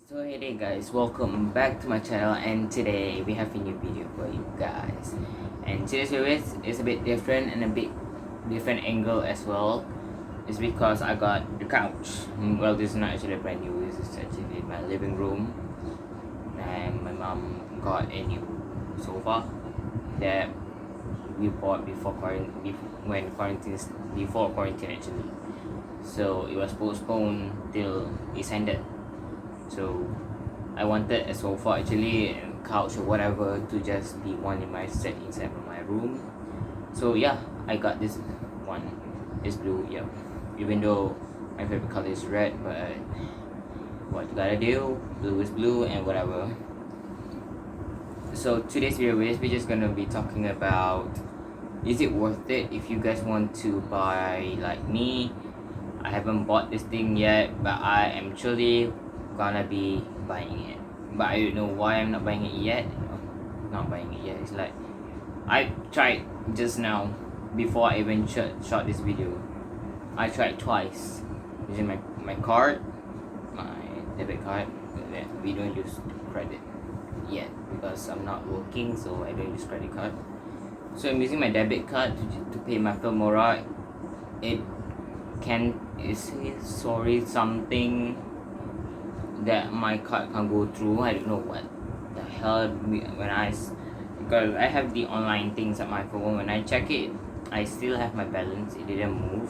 So hey there guys, welcome back to my channel, and today we have a new video for you guys. And today's video is a bit different and a bit different angle as well. It's because I got the couch. Well, this is not actually brand new, this is actually my living room. And my mom got a new sofa that we bought before quarantine actually. So it was postponed till it's ended. So I wanted a sofa actually, and couch or whatever, to just be one in my set inside of my room. So yeah, I got this one. It's blue, yeah. Even though my favorite color is red, but what you gotta do, blue is blue and whatever. So today's video is we're just gonna be talking about, is it worth it if you guys want to buy like me. I haven't bought this thing yet, but I am truly gonna be buying it. But I don't know why I'm not buying it yet. Not buying it yet. It's like I tried just now before I even shot this video. I tried twice using my card, my debit card. We don't use credit yet because I'm not working, so I don't use credit card. So I'm using my debit card to pay my Filmora. It is sorry something that my card can't go through. I don't know what the hell because I have the online things at my phone. When I check it, I still have my balance. It didn't move.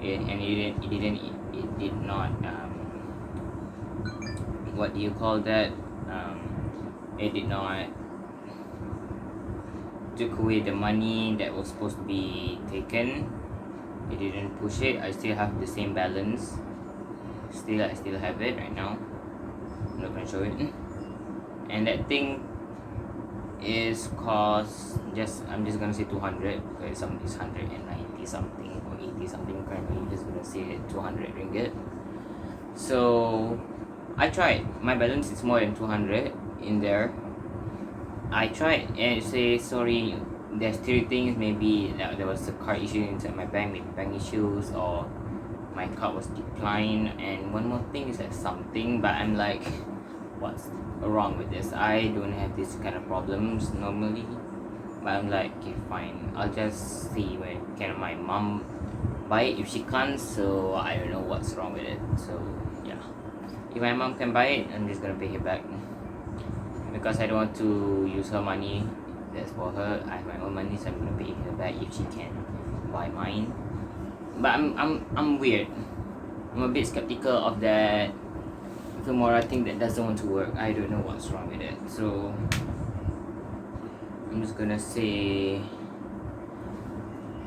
It did not what do you call that? It did not took away the money that was supposed to be taken. It didn't push it. I still have the same balance. I still have it right now. I'm not gonna show it. And that thing is cost I'm just gonna say 200 because some is 190 something or 80 something. Currently I'm just gonna say 200 ringgit. So I tried. My balance is more than 200 in there. I tried and it says sorry, there's three things. Maybe there was a card issue inside my bank, maybe bank issues, or my card was declined, and one more thing is that something, but I'm like, what's wrong with this? I don't have this kind of problems normally, but I'm like, okay, fine, I'll just see when can my mom buy it. If she can't, so I don't know what's wrong with it. So yeah, if my mom can buy it, I'm just gonna pay her back because I don't want to use her money. That's for her. I have my own money, so I'm gonna pay her back if she can buy mine. But I'm weird. I'm a bit skeptical of that Filmora thing that doesn't want to work. I don't know what's wrong with it. So I'm just gonna say,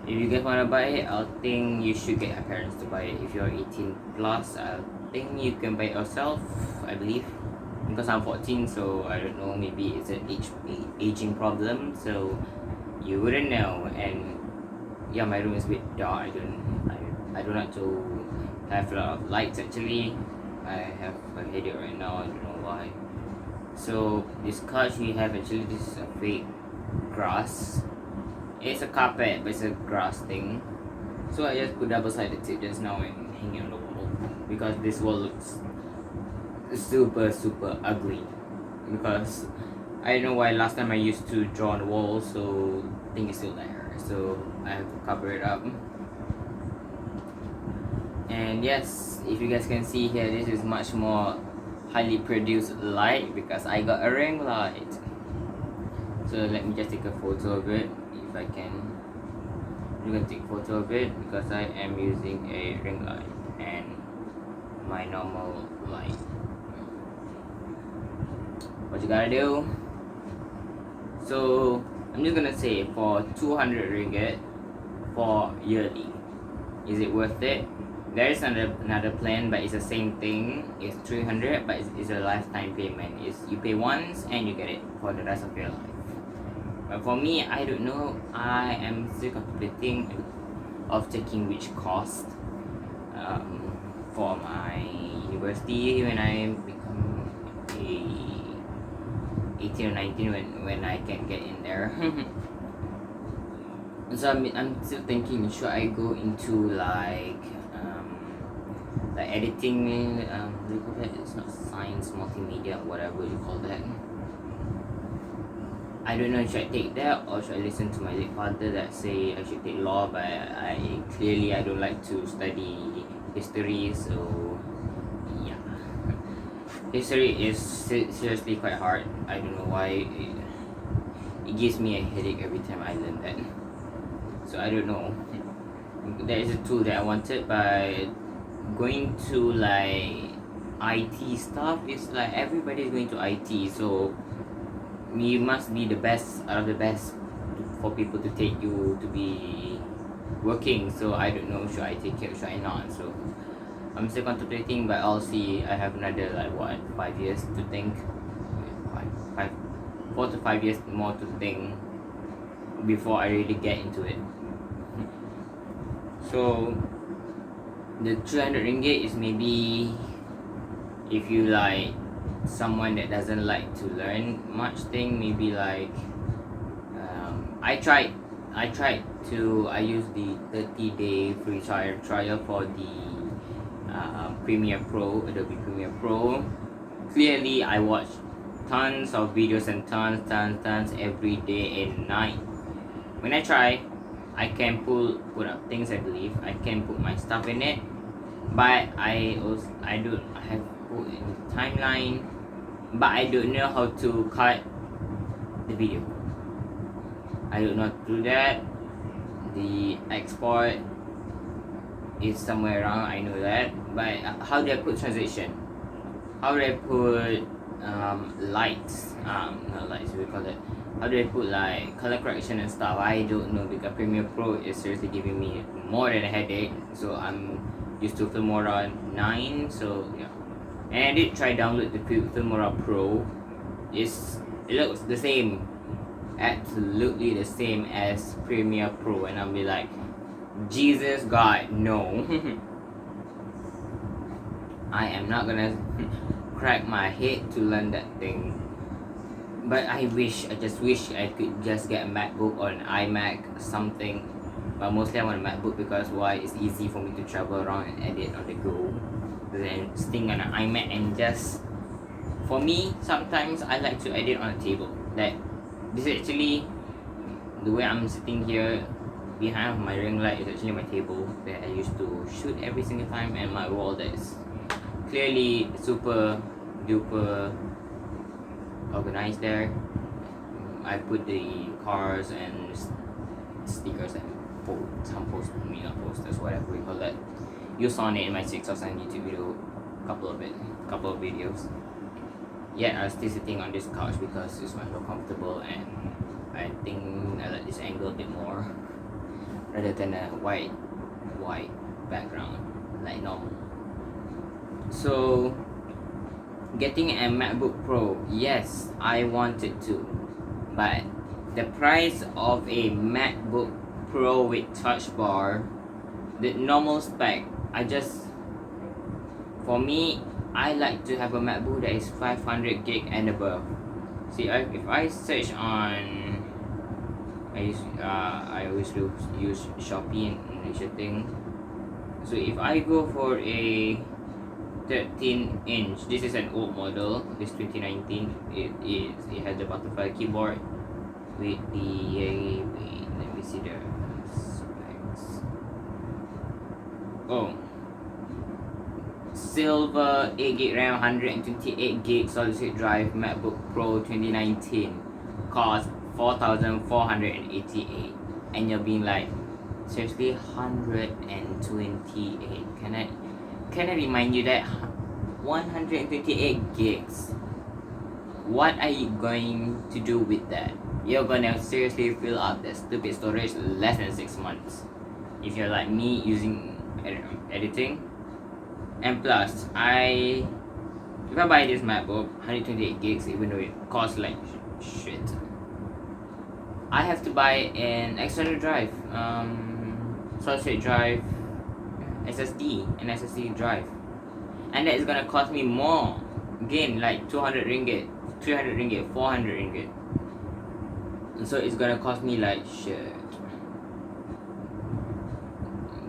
if you guys wanna buy it, I think you should get your parents to buy it. If you're 18 plus, I think you can buy it yourself, I believe. Because I'm 14, so I don't know, maybe it's an aging problem, so you wouldn't know. And yeah, my room is a bit dark. I don't like to have a lot of lights actually. I have a headache right now, I don't know why. So this couch we have, actually this is a fake grass. It's a carpet, but it's a grass thing. So I just put double-sided tape just now and hang it on the wall because this wall looks super ugly. Because I don't know why last time I used to draw on the wall, so I think it's still there. So I have to cover it up. And yes, if you guys can see here, this is much more highly produced light because I got a ring light. So let me just take a photo of it if I can. I'm gonna take a photo of it because I am using a ring light and my normal light. What you gotta do? So I'm just gonna say, for 200 ringgit for yearly, is it worth it? There is another plan, but it's the same thing. It's 300, but it's a lifetime payment. It's you pay once and you get it for the rest of your life. But for me, I don't know. I am still contemplating of taking which course for my university when I become 18 or 19, when I can get in there. So I'm still thinking, should I go into like like editing, what do you call that? It's not science, multimedia, whatever you call that. I don't know, should I take that or should I listen to my late father that say I should take law, but I don't like to study history, so yeah. History is seriously quite hard. I don't know why it gives me a headache every time I learn that. So I don't know. There is a tool that I wanted, but going to like IT stuff is like everybody is going to IT, so you must be the best out of the best for people to take you to be working. So I don't know, should I take it or should I not? So I'm still contemplating, but I'll see. I have another like what 5 years to think. 4 to 5 years more to think before I really get into it. So the 300 ringgit is maybe if you like someone that doesn't like to learn much thing, maybe like I used the 30-day free trial for the Premiere Pro, Adobe Premiere Pro. Clearly I watched tons of videos and tons every day and night. When I try, I can put up things, I believe I can put my stuff in it, but I have put in the timeline, but I don't know how to cut the video. I don't know how to do that. The export is somewhere around, I know that, but how do I put transition? How do I put lights? Not lights, we call it. How do I put like color correction and stuff? I don't know, because Premiere Pro is seriously giving me more than a headache. So I'm used to Filmora 9, so yeah. And I did try download the Filmora Pro. It looks the same, absolutely the same as Premiere Pro, and I'll be like, Jesus God, no. I am not gonna crack my head to learn that thing. But I just wish I could just get a Macbook or an iMac or something. But mostly I want a Macbook because why? It's easy for me to travel around and edit on the go. Then sitting on an iMac and just, for me, sometimes I like to edit on a table. Like this is actually the way I'm sitting here. Behind my ring light is actually my table that I used to shoot every single time, and my wall that is clearly super duper organized there. I put the cars and stickers and some posters, whatever we call that. You saw it in my 6 or 7 YouTube video, couple of videos. Yet I'm still sitting on this couch because it's much more comfortable, and I think I like this angle a bit more rather than a white background like normal. So getting a MacBook Pro, yes, I wanted to, but the price of a MacBook Pro with touch bar, the normal spec, for me, I like to have a MacBook that is 500 gig and above. See, if I search on, I always use Shopee and Indonesia thing. So if I go for a 13-inch, this is an old model, this 2019. It has the butterfly keyboard with the let me see the specs. Oh, silver 8GB RAM, 128GB solid state drive, MacBook Pro 2019, cost 4,488, and you're being like, seriously, 128? Can I remind you that 128 gigs, what are you going to do with that? You're gonna seriously fill up that stupid storage less than 6 months if you're like me using editing. And plus, if I buy this MacBook 128 gigs, even though it costs like shit, I have to buy an external drive, solid state drive, SSD, and SSD drive, and that is gonna cost me more again, like 200 ringgit, 300 ringgit, 400 ringgit. So it's gonna cost me like shit.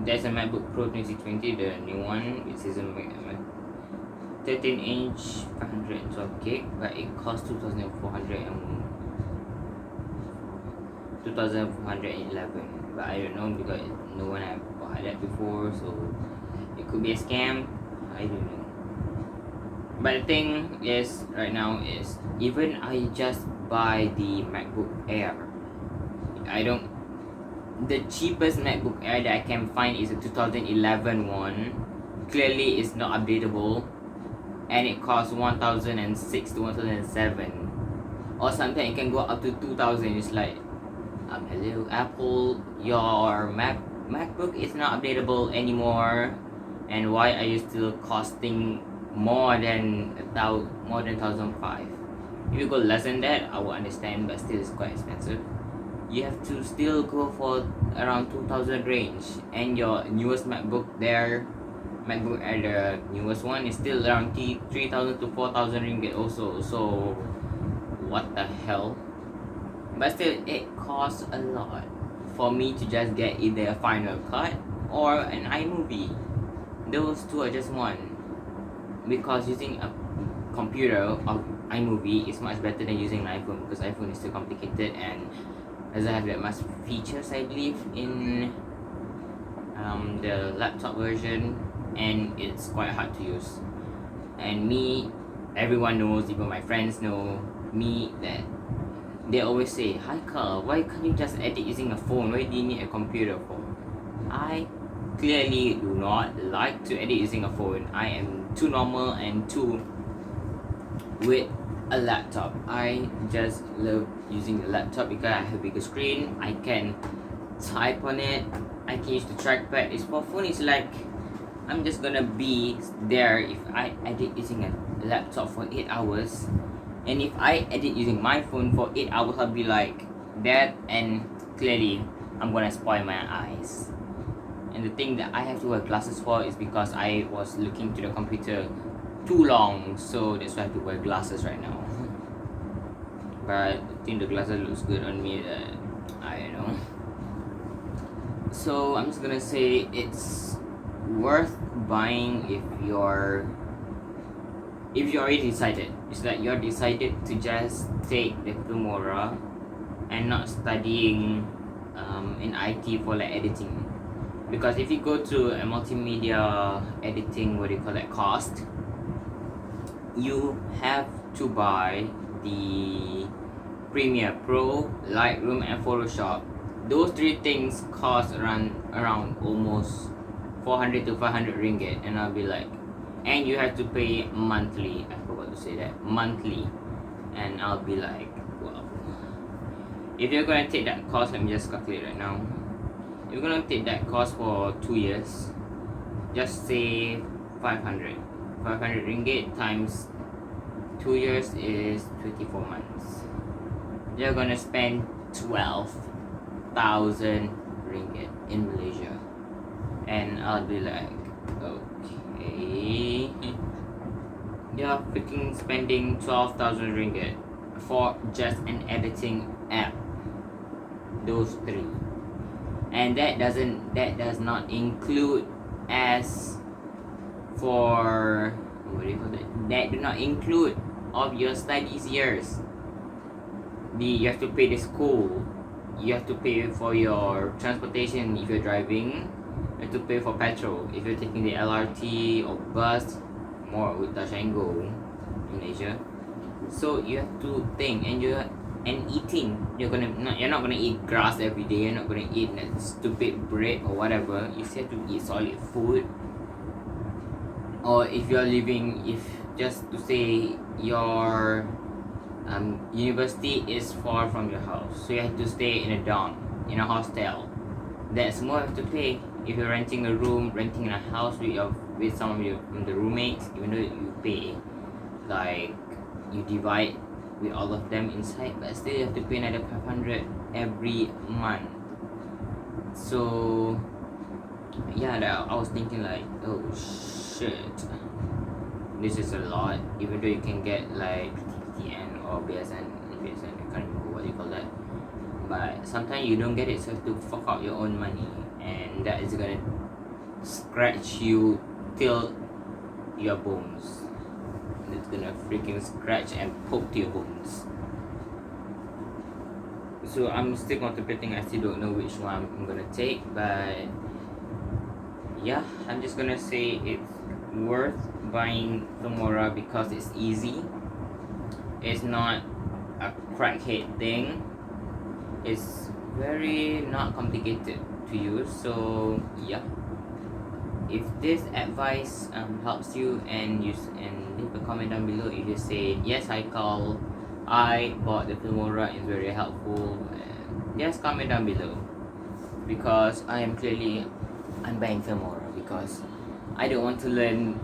there's a MacBook Pro 2020, the new one, which is a 13-inch 512 gig, but it costs 2,411. But I don't know because no one have bought that before, so it could be a scam. I don't know. But the thing is, right now is even I just buy the MacBook Air. The cheapest MacBook Air that I can find is a 2011 one. Clearly, it's not updatable, and it costs 1,006 to 1,007, or sometimes it can go up to 2,000. It's like, hello Apple, your MacBook is not updatable anymore, and why are you still costing more than 1,005? If you go less than that, I will understand, but still it's quite expensive. You have to still go for around 2,000 range, and your newest MacBook Air, the newest one, is still around 3,000 to 4,000 ringgit also. So what the hell? But still, it costs a lot for me to just get either a Final Cut or an iMovie. Those two are just one, because using a computer or iMovie is much better than using an iPhone, because iPhone is too complicated and doesn't have that much features, I believe, in the laptop version, and it's quite hard to use. And everyone knows, even my friends know me, that they always say, "Hi Carl, why can't you just edit using a phone? Why do you need a computer for?" I clearly do not like to edit using a phone. I am too normal and too with a laptop. I just love using the laptop because I have a bigger screen. I can type on it. I can use the trackpad. It's for phone. It's like I'm just gonna be there if I edit using a laptop for 8 hours. And if I edit using my phone for 8 hours, I'll be like that, and clearly I'm gonna spoil my eyes. And the thing that I have to wear glasses for is because I was looking to the computer too long, so that's why I have to wear glasses right now. But I think the glasses looks good on me, I don't know. So I'm just gonna say it's worth buying if you're already decided. It's like you're decided to just take the Filmora and not studying in IT for like editing. Because if you go to a multimedia editing, cost, you have to buy the Premiere Pro, Lightroom, and Photoshop. Those three things cost around almost 400 to 500 ringgit, and I'll be like, and you have to pay monthly. I forgot to say that, monthly. And I'll be like, wow. If you're gonna take that course, let me just calculate right now. If you're gonna take that course for 2 years, just say 500 ringgit times 2 years is 24 months. You're gonna spend 12,000 ringgit in Malaysia. And I'll be like, okay, you're freaking spending 12,000 ringgit for just an editing app. Those three, and that does not include as for that do not include of your studies years. You have to pay the school, you have to pay for your transportation if you're driving, you have to pay for petrol if you're taking the LRT or bus, more with touch and go in Malaysia. So you have to think, and eating, you're not gonna eat grass every day. You're not gonna eat that stupid bread or whatever. You still have to eat solid food. Or if just to say your university is far from your house, so you have to stay in a dorm, in a hostel. That's more you have to pay. If you're renting a room, renting a house with some of the roommates, even though you pay, like you divide with all of them inside, but still you have to pay another 500 every month. So yeah, I was thinking like, oh shit, this is a lot. Even though you can get like PTN or BSN, I can't remember what you call that, but sometimes you don't get it, so you have to fork out your own money, and that is gonna scratch you till your bones. It's gonna freaking scratch and poke to your bones. So I'm still contemplating. I still don't know which one I'm gonna take, but yeah, I'm just gonna say it's worth buying Filmora because it's easy. It's not a crackhead thing. It's very not complicated to use. So yeah, if this advice helps you, and leave a comment down below if you say yes, I bought the Filmora, it's very helpful, and just comment down below, because I'm buying Filmora because I don't want to learn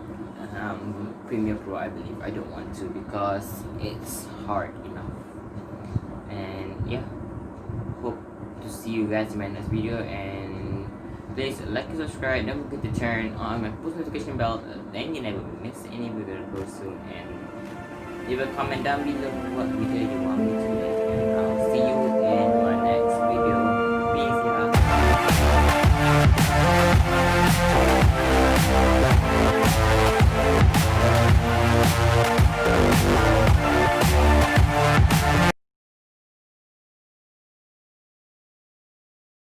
Premiere Pro. I believe I don't want to because it's hard enough. And yeah, hope to see you guys in my next video, and please like and subscribe. Don't forget to turn on my post notification bell, then you never miss any video that goes soon. And leave a comment down below what video you want me to make, and I'll see you